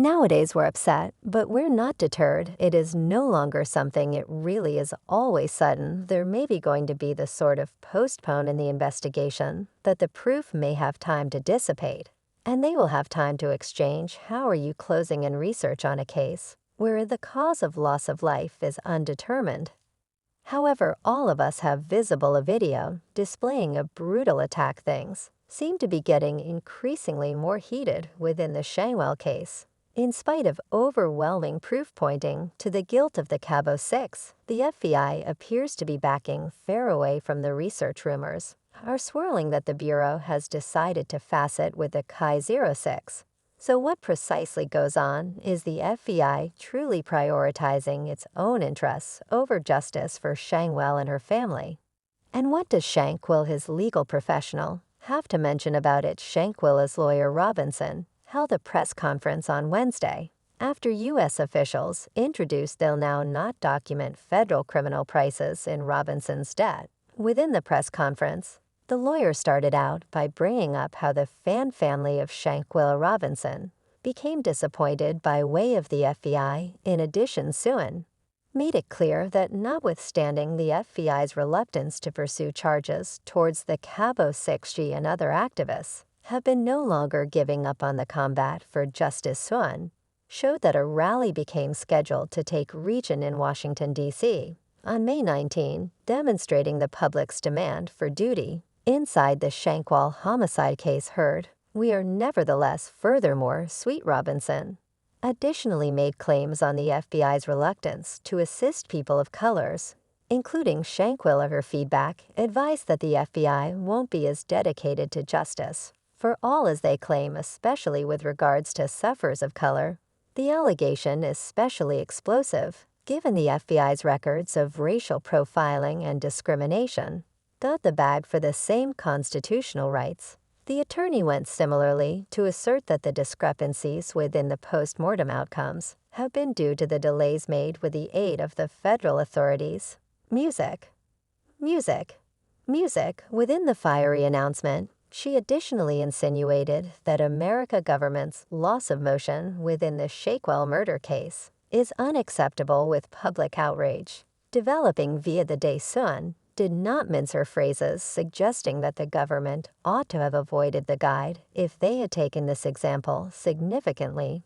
Nowadays we're upset, but we're not deterred. It is no longer something. It really is always sudden. There may be going to be the sort of postpone in the investigation that the proof may have time to dissipate. And they will have time to exchange how are you closing and research on a case where the cause of loss of life is undetermined. However, all of us have visible a video displaying a brutal attack. Things seem to be getting increasingly more heated within the Shanquella case. In spite of overwhelming proof pointing to the guilt of the Cabo 6, the FBI appears to be backing fair away from the research rumors are swirling that the Bureau has decided to facet with the Chi 06. So what precisely goes on? Is the FBI truly prioritizing its own interests over justice for Shanquella and her family? And what does Shanquella, his legal professional, have to mention about it? Shanquella's lawyer Robinson held a press conference on Wednesday after U.S. officials introduced they'll now not document federal criminal prices in Robinson's debt. Within the press conference, the lawyer started out by bringing up how the family of Shanquella Robinson became disappointed by way of the FBI. In addition, Suan made it clear that notwithstanding the FBI's reluctance to pursue charges towards the Cabo 6G and other activists, have been no longer giving up on the combat for justice. Suan showed that a rally became scheduled to take region in Washington, D.C. on May 19, demonstrating the public's demand for duty inside the Shanquella homicide case heard. We are nevertheless furthermore, Sweet Robinson additionally made claims on the FBI's reluctance to assist people of colors, including Shanquella. Her feedback advised that the FBI won't be as dedicated to justice for all as they claim, especially with regards to sufferers of color. The allegation is especially explosive, given the FBI's records of racial profiling and discrimination. Got the bag for the same constitutional rights. The attorney went similarly to assert that the discrepancies within the post-mortem outcomes have been due to the delays made with the aid of the federal authorities. Music. Within the fiery announcement, she additionally insinuated that American government's loss of motion within the Shanquella murder case is unacceptable with public outrage. Developing via the day, Suan did not mince her phrases, suggesting that the government ought to have avoided the guide if they had taken this example significantly.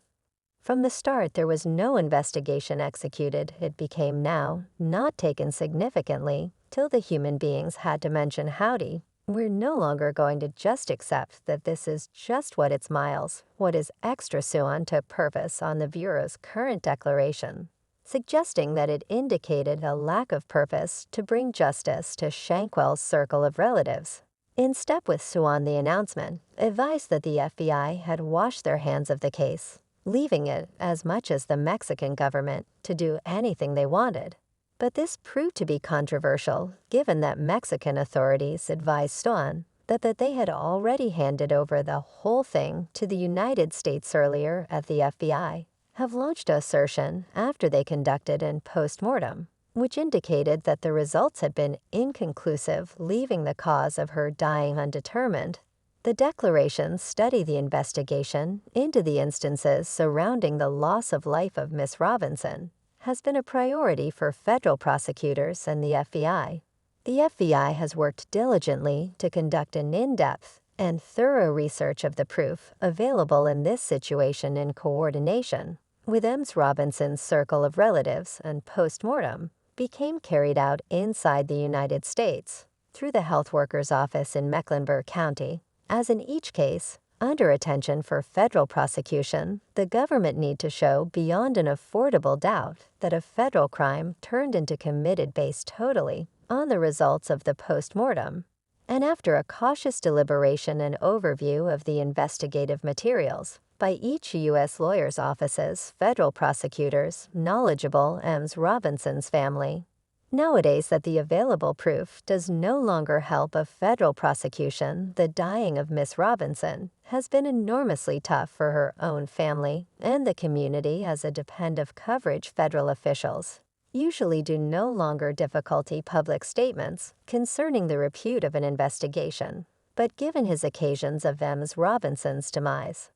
From the start, there was no investigation executed. It became now not taken significantly till the human beings had to mention howdy. We're no longer going to just accept that this is just what it's miles, what is extra. Suan took purpose on the Bureau's current declaration, suggesting that it indicated a lack of purpose to bring justice to Shanquella's circle of relatives. In step with Suan, the announcement advised that the FBI had washed their hands of the case, leaving it as much as the Mexican government to do anything they wanted. But this proved to be controversial, given that Mexican authorities advised Suan that they had already handed over the whole thing to the United States earlier. At the FBI have launched an assertion after they conducted an post-mortem, which indicated that the results had been inconclusive, leaving the cause of her dying undetermined. The declarations study the investigation into the instances surrounding the loss of life of Miss Robinson has been a priority for federal prosecutors and the FBI. The FBI has worked diligently to conduct an in-depth and thorough research of the proof available in this situation in coordination with Ms. Robinson's circle of relatives, and post-mortem became carried out inside the United States through the health worker's office in Mecklenburg County. As in each case, under attention for federal prosecution, the government need to show beyond an affordable doubt that a federal crime turned into committed based totally on the results of the post-mortem. And after a cautious deliberation and overview of the investigative materials by each U.S. lawyer's offices, federal prosecutors knowledgeable Ms. Robinson's family, nowadays that the available proof does no longer help a federal prosecution. The dying of Miss Robinson has been enormously tough for her own family and the community as a depend of coverage. Federal officials usually do no longer difficulty public statements concerning the repute of an investigation, but given his occasions of Ms. Robinson's demise,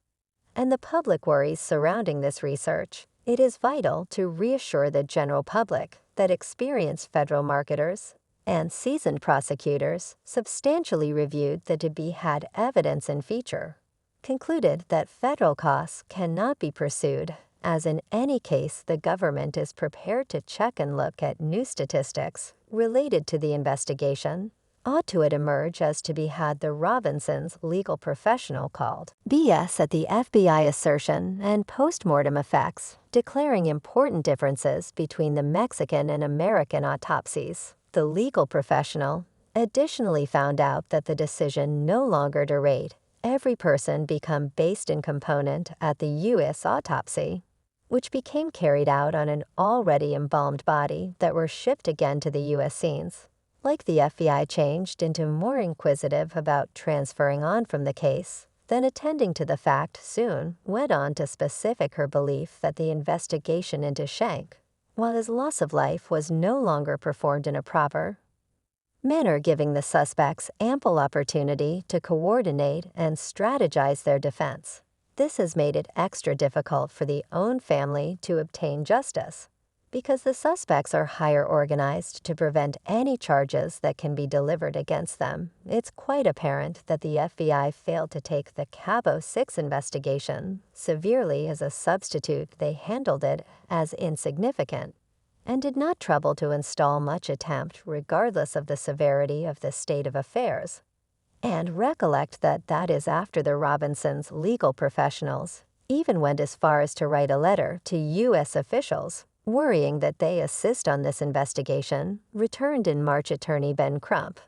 and the public worries surrounding this research, it is vital to reassure the general public that experienced federal marketers and seasoned prosecutors substantially reviewed the to-be-had evidence and feature, concluded that federal costs cannot be pursued, as in any case the government is prepared to check and look at new statistics related to the investigation, ought to it emerge as to be had the Robinsons' legal professional called BS at the FBI assertion and postmortem effects, declaring important differences between the Mexican and American autopsies. The legal professional additionally found out that the decision no longer to rate every person become based in component at the U.S. autopsy, which became carried out on an already embalmed body that were shipped again to the U.S. scenes. Like the FBI changed into more inquisitive about transferring on from the case, then attending to the fact soon went on to specific her belief that the investigation into Shank, while his loss of life was no longer performed in a proper manner, giving the suspects ample opportunity to coordinate and strategize their defense. This has made it extra difficult for the own family to obtain justice, because the suspects are higher organized to prevent any charges that can be delivered against them. It's quite apparent that the FBI failed to take the Cabo 6 investigation severely as a substitute. They handled it as insignificant and did not trouble to install much attempt regardless of the severity of the state of affairs. And recollect that that is after the Robinsons' legal professionals even went as far as to write a letter to U.S. officials, worrying that they assist on this investigation. Returned in March, Attorney Ben Crump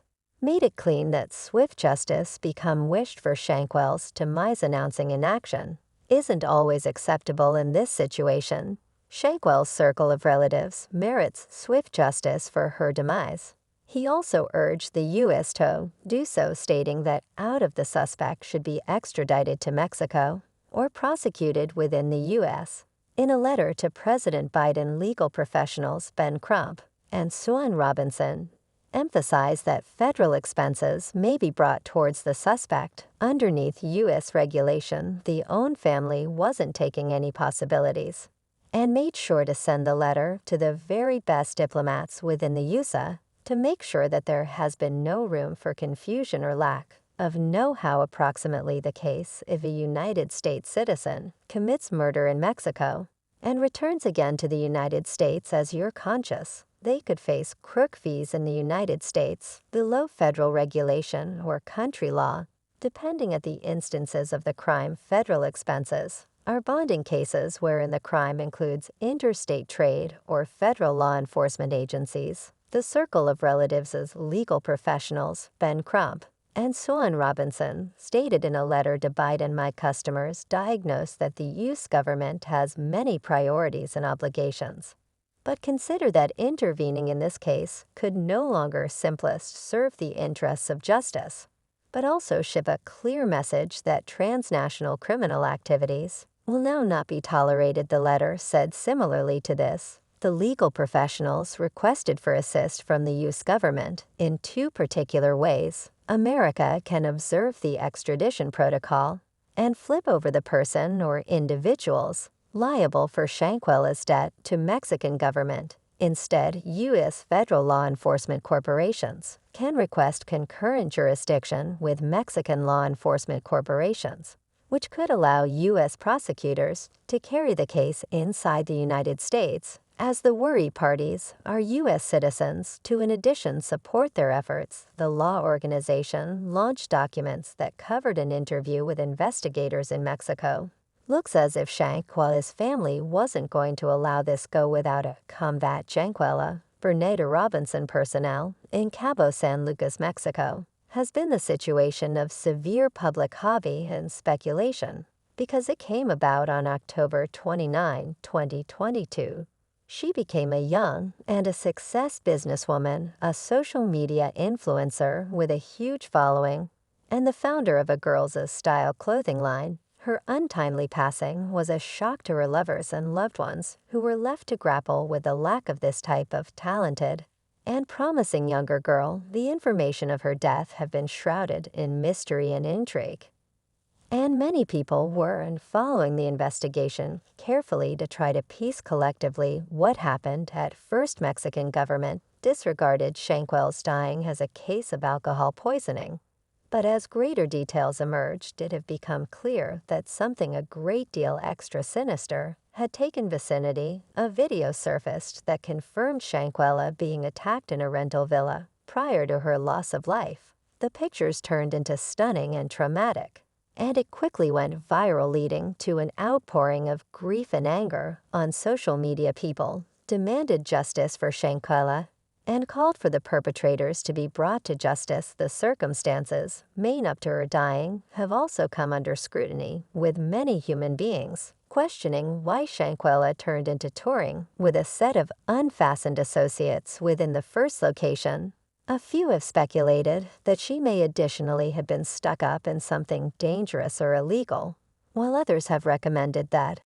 made it clean that swift justice become wished for Shanquella's demise, announcing inaction isn't always acceptable in this situation. Shanquella's circle of relatives merits swift justice for her demise. He also urged the U.S. to do so, stating that out of the suspect should be extradited to Mexico or prosecuted within the U.S. In a letter to President Biden, legal professionals Ben Crump and Swan Robinson emphasized that federal expenses may be brought towards the suspect. Underneath U.S. regulation, the own family wasn't taking any possibilities, and made sure to send the letter to the very best diplomats within the USA to make sure that there has been no room for confusion or lack of know-how. Approximately the case if a United States citizen commits murder in Mexico and returns again to the United States as you're conscious, they could face crook fees in the United States below federal regulation or country law, depending at the instances of the crime. Federal expenses are bonding cases wherein the crime includes interstate trade or federal law enforcement agencies. The circle of relatives as legal professionals, Ben Crump and Swan Robinson, stated in a letter to Biden, my customers diagnosed that the U.S. government has many priorities and obligations, but consider that intervening in this case could no longer simplest serve the interests of justice, but also ship a clear message that transnational criminal activities will now not be tolerated. The letter said similarly to this, the legal professionals requested for assist from the U.S. government in two particular ways. America can observe the extradition protocol and flip over the person or individuals liable for Shanquella's debt to Mexican government. Instead, U.S. federal law enforcement corporations can request concurrent jurisdiction with Mexican law enforcement corporations, which could allow U.S. prosecutors to carry the case inside the United States, as the worry parties are U.S. citizens. To in addition support their efforts, the law organization launched documents that covered an interview with investigators in Mexico. Looks as if Shanquella's family wasn't going to allow this go without a combat. Shanquella, Bernardo Robinson personnel in Cabo San Lucas, Mexico, has been the situation of severe public hobby and speculation because it came about on October 29, 2022. She became a young and a success businesswoman, a social media influencer with a huge following, and the founder of a girls' style clothing line. Her untimely passing was a shock to her lovers and loved ones who were left to grapple with the lack of this type of talented and promising younger girl. The information of her death have been shrouded in mystery and intrigue. And many people were following the investigation carefully to try to piece collectively what happened. At first, Mexican government disregarded Shanquella's dying as a case of alcohol poisoning. But as greater details emerged, it had become clear that something a great deal extra sinister had taken vicinity. A video surfaced that confirmed Shanquella being attacked in a rental villa prior to her loss of life. The pictures turned into stunning and traumatic, and it quickly went viral, leading to an outpouring of grief and anger on social media. People demanded justice for Shanquella and called for the perpetrators to be brought to justice. The circumstances main up to her dying have also come under scrutiny, with many human beings questioning why Shanquella turned into touring with a set of unfastened associates within the first location. A few have speculated that she may additionally have been stuck up in something dangerous or illegal, while others have recommended that